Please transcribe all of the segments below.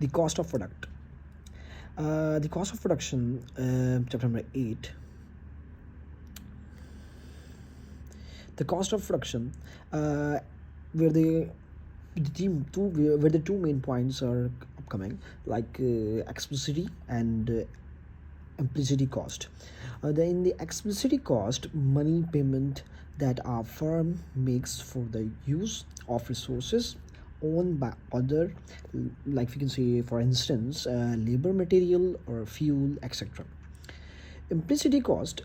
The cost of product. The cost of production, chapter number 8. The cost of production, where the two main points are upcoming, like explicitity and implicity cost. In the explicitity cost, money payment that a firm makes for the use of resources owned by other, like we can say, for instance, labor, material, or fuel, etc. Implicity cost,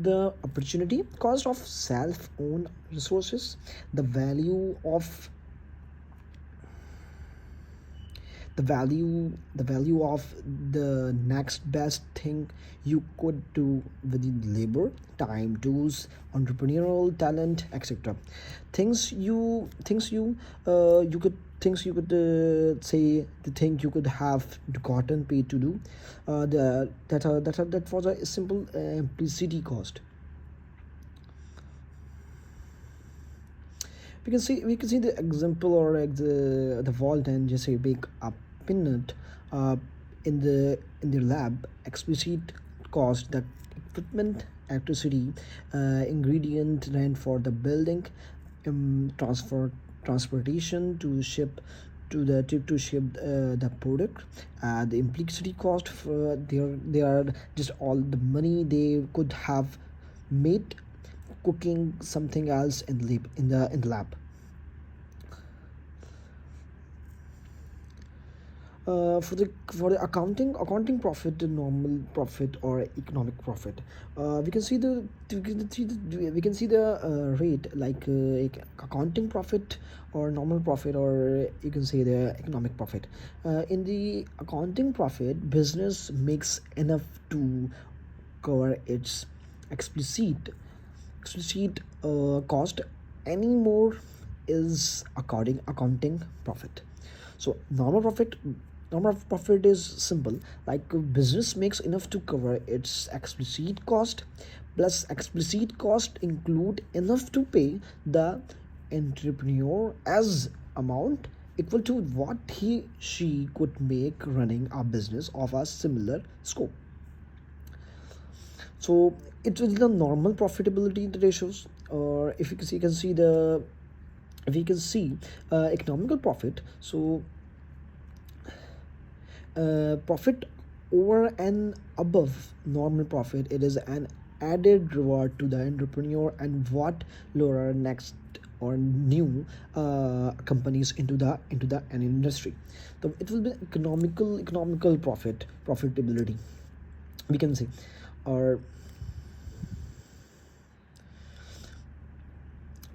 the opportunity cost of self-owned resources, the value of the value of the next best thing you could do within labor, time, tools, entrepreneurial talent, etc. Things you could say, the thing you could have gotten paid to do, that was a simple implicity cost. We can see the example, or like the vault, and just say bake a peanut uh, in the lab. Explicit cost, the equipment, electricity, ingredient, rent for the building, transportation to ship to ship the product. The implicity cost, for they are just all the money they could have made cooking something else in the lab. For the accounting profit, the normal profit or economic profit, we can see the rate, like accounting profit or normal profit, or you can say the economic profit. In the accounting profit, business makes enough to cover its explicit cost. Any more is according accounting profit. So normal profit is simple, like business makes enough to cover its explicit cost, plus explicit cost include enough to pay the entrepreneur as amount equal to what she could make running a business of a similar scope. So it will be the normal profitability ratios, or if you can see the if you can see economical profit. So profit over and above normal profit, it is an added reward to the entrepreneur and what lure next or new companies into the an industry. So it will be economical profitability, we can say. Or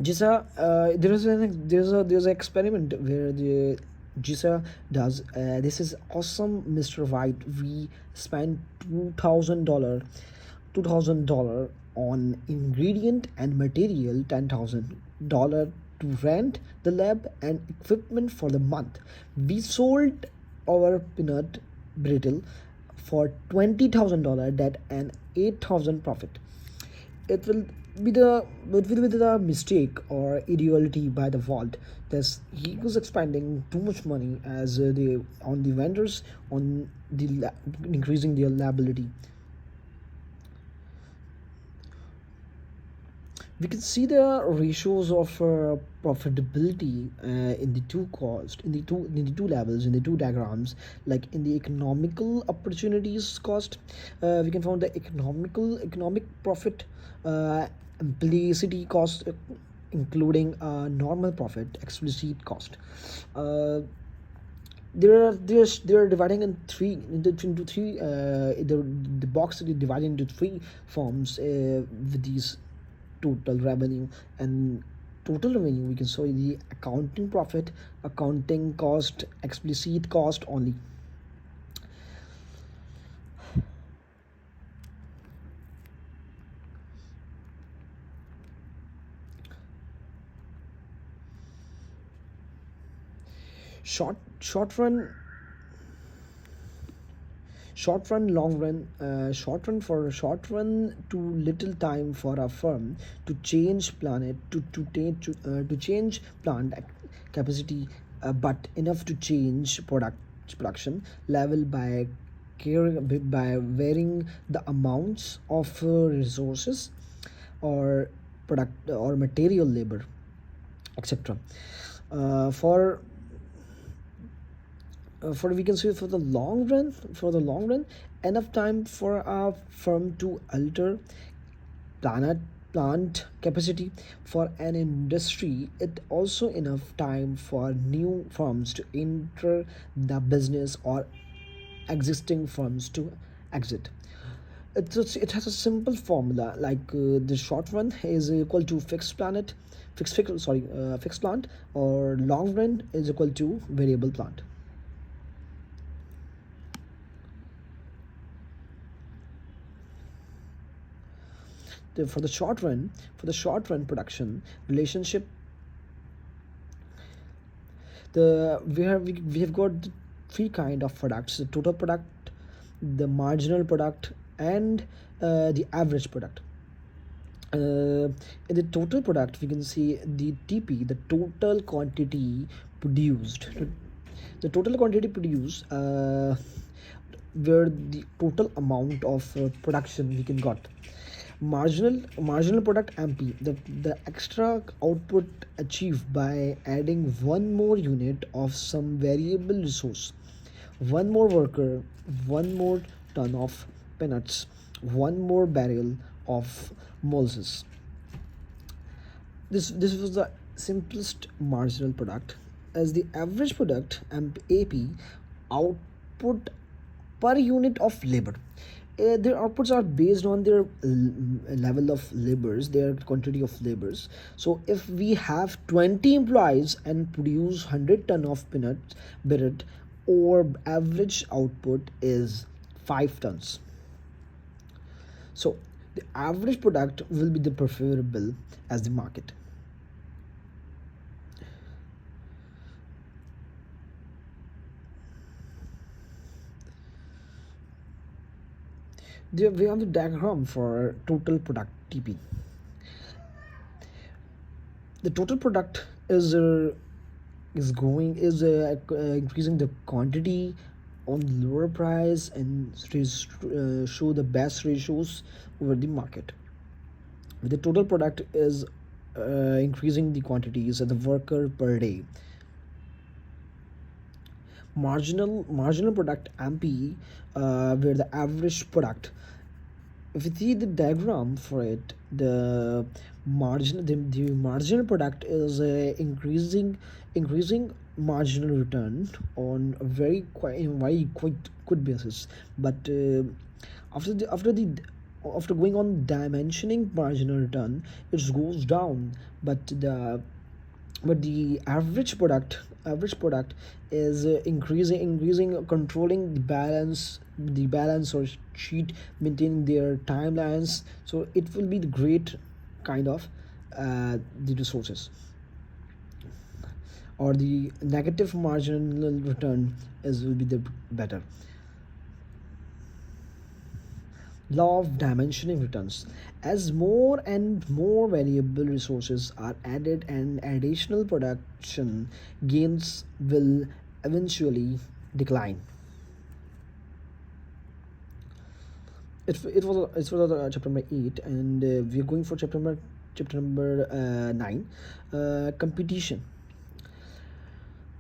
Jisa, there's an experiment where the Jisa does. This is awesome, Mr. White. We spent $2,000 on ingredient and material, $10,000 to rent the lab and equipment for the month. We sold our peanut brittle for $20,000, that an 8,000 profit. It will be the mistake or ideality by the vault. Thus he was expanding too much money as they on the vendors, on increasing their liability. We can see the ratios of profitability in the two cost in the two levels, in the two diagrams. Like in the economical opportunities cost, we can find the economic profit, implicity cost, including normal profit, explicit cost. uh, they're dividing into three, the box is divided into three forms, with these total revenue and total revenue. We can show the accounting profit, accounting cost, explicit cost only. Short short run short run long run. Short run, too little time for a firm to change planet to change plant capacity, but enough to change product production level by by varying the amounts of resources or product or material labor, etc. For we can say for the long run, enough time for a firm to alter planet plant capacity. For an industry, it also enough time for new firms to enter the business or existing firms to exit. It has a simple formula, like the short run is equal to fixed plant, or long run is equal to variable plant. For the short run production relationship, we have got the three kind of products: the total product, the marginal product, and the average product. In the total product, we can see the TP, the total quantity produced. The total quantity produced, where the total amount of production we can got. Marginal product MP, the extra output achieved by adding one more unit of some variable resource, one more worker, one more ton of peanuts, one more barrel of molasses. This was the simplest marginal product. As the average product, AP, output per unit of labor. Their outputs are based on their level of labors, their quantity of labors. So if we have 20 employees and produce 100 ton of peanuts, billet, or average output is 5 tons. So the average product will be the preferable as the market. There we have the diagram for total product TP. The total product is increasing the quantity on lower price and show the best ratios over the market. The total product is increasing the quantities of the worker per day. Marginal product MP, where the average product, if you see the diagram for it, the marginal product is increasing marginal return on a very quite good basis. But after going on dimensioning marginal return, it goes down. But the average product is increasing, controlling the balance or sheet, maintaining their timelines. So it will be the great kind of the resources. Or the negative marginal return is will be the better. Law of dimensioning returns. As more and more variable resources are added, and additional production gains will eventually decline. It was chapter number 8, and we are going for chapter number 9, competition.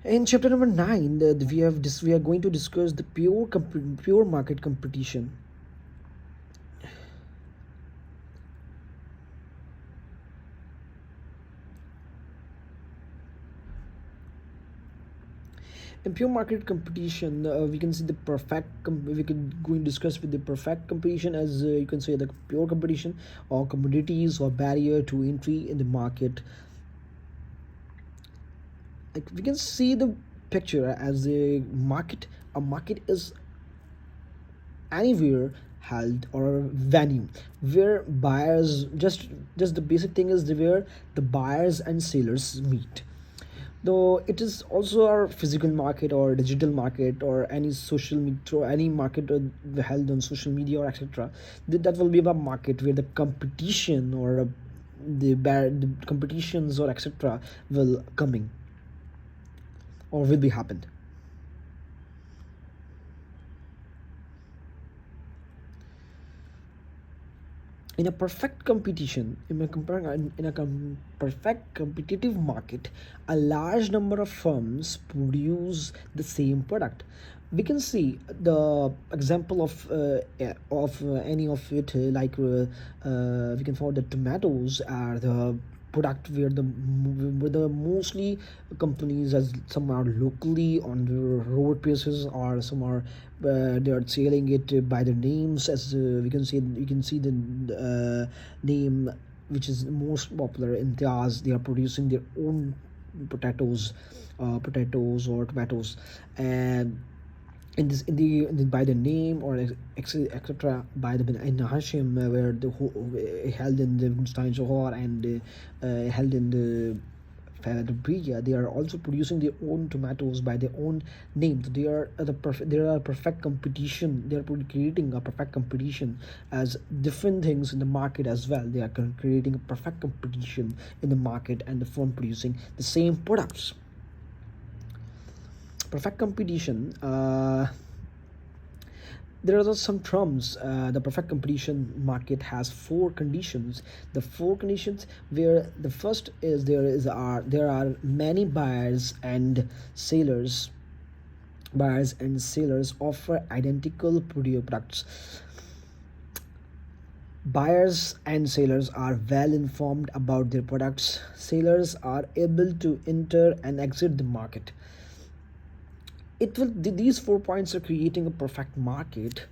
In chapter number 9, we are going to discuss the pure market competition. In pure market competition, we can see the we could go and discuss with the perfect competition, as you can say the pure competition, or commodities or barrier to entry in the market. Like we can see the picture as a market is anywhere held or venue where buyers, just the basic thing is where the buyers and sellers meet. Though it is also our physical market or digital market or any social media or any market held on social media or etc. That will be a market where the competition or the competitions or etc. will coming or will be happened. In a perfect competition, perfect competitive market, a large number of firms produce the same product. We can see the example of any of it, we can find the tomatoes are the product where the mostly companies, as some are locally on the road basis, or some are they are selling it by the names, as we can see, you can see the name which is most popular in Tiaz. They are producing their own potatoes or tomatoes, and by the name or etc. by the in Hashim, where the held in the Stein Johor, and held in the Fabrica. They are also producing their own tomatoes by their own name. So they are perfect competition. They are creating a perfect competition as different things in the market as well. They are creating a perfect competition in the market, and the firm producing the same products. Perfect competition, there are some terms. The perfect competition market has four conditions. The four conditions, where the first is there are many sellers buyers and sellers offer identical products. Buyers and sellers are well informed about their products. Sellers are able to enter and exit the market. These 4 points are creating a perfect market.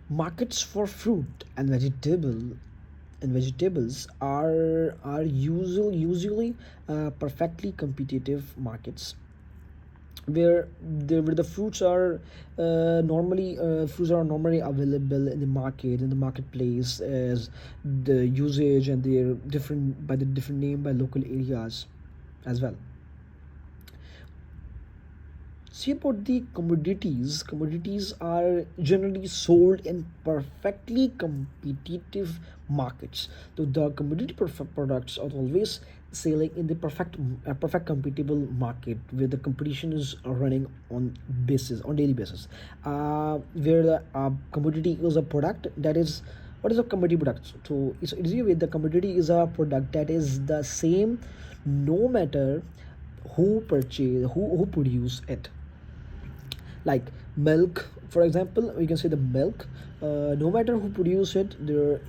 Markets for fruit and vegetables are usually perfectly competitive markets, where the fruits are normally available in the market, in the marketplace, as the usage, and they're different by the different name by local areas as well. See about the commodities. Commodities are generally sold in perfectly competitive markets. So the commodity products are always selling in the perfect compatible market, where the competition is running on daily basis. Where the commodity is a product that is, what is a commodity product? So it's easy way, the commodity is a product that is the same no matter who produce it. Like milk, for example, we can say the milk, no matter who produce it,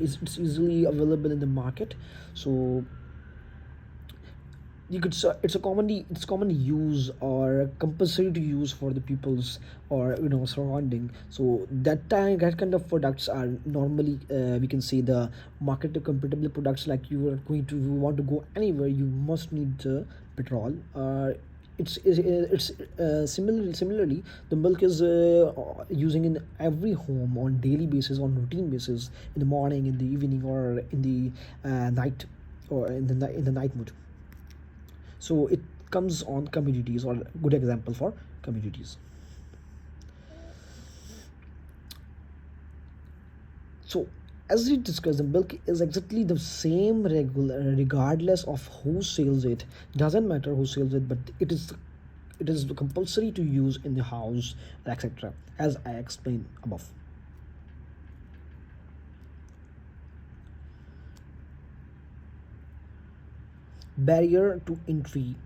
it's easily available in the market. So it's commonly used or compulsory to use for the people's, or surrounding. So that kind of products are normally, we can say, the market compatible products. Like you want to go anywhere, you must need the petrol. Similarly, the milk is using in every home on daily basis, on routine basis, in the morning, in the evening, or in the night, or in the night mood. So it comes on communities, or good example for communities. So as we discussed, the milk is exactly the same regardless of who sells it. Doesn't matter who sells it, but it is compulsory to use in the house, etc., as I explained above. Barrier to entry.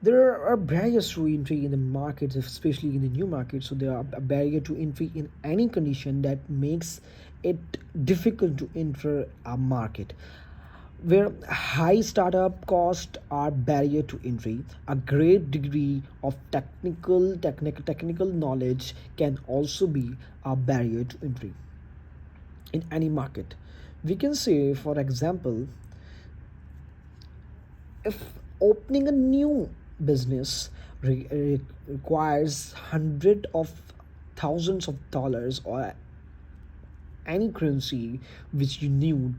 There are barriers to entry in the markets, especially in the new market. So there are a barrier to entry in any condition that makes it difficult to enter a market. Where high startup costs are barrier to entry, a great degree of technical knowledge can also be a barrier to entry in any market. We can say, for example, if opening a new business requires hundred of thousands of dollars, or any currency which you need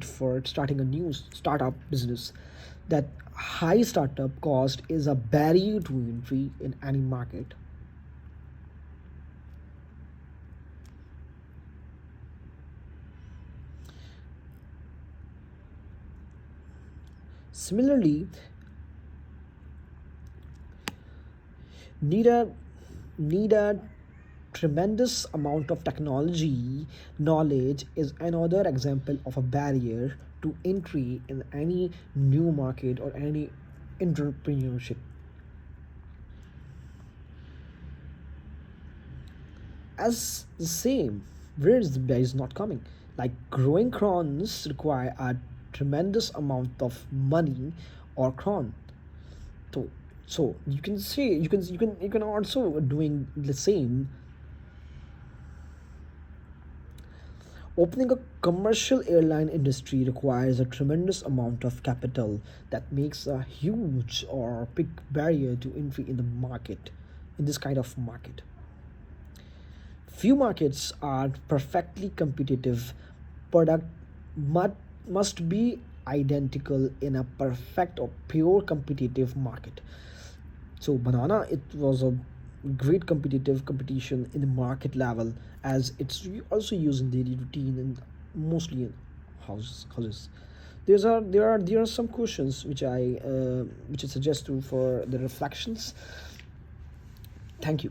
for starting a new startup business, that high startup cost is a barrier to entry in any market. Similarly, need a need a tremendous amount of technology knowledge is another example of a barrier to entry in any new market or any entrepreneurship. As the same, where is the barrier is not coming? Like growing crowns require a tremendous amount of money or crown. So you can say you can also doing the same. Opening a commercial airline industry requires a tremendous amount of capital that makes a huge or big barrier to entry in the market, in this kind of market. Few markets are perfectly competitive. Product must be identical in a perfect or pure competitive market. So banana, it was a great competitive competition in the market level, as it's also used in daily routine and mostly in houses. There are some questions which I suggest to for the reflections. Thank you.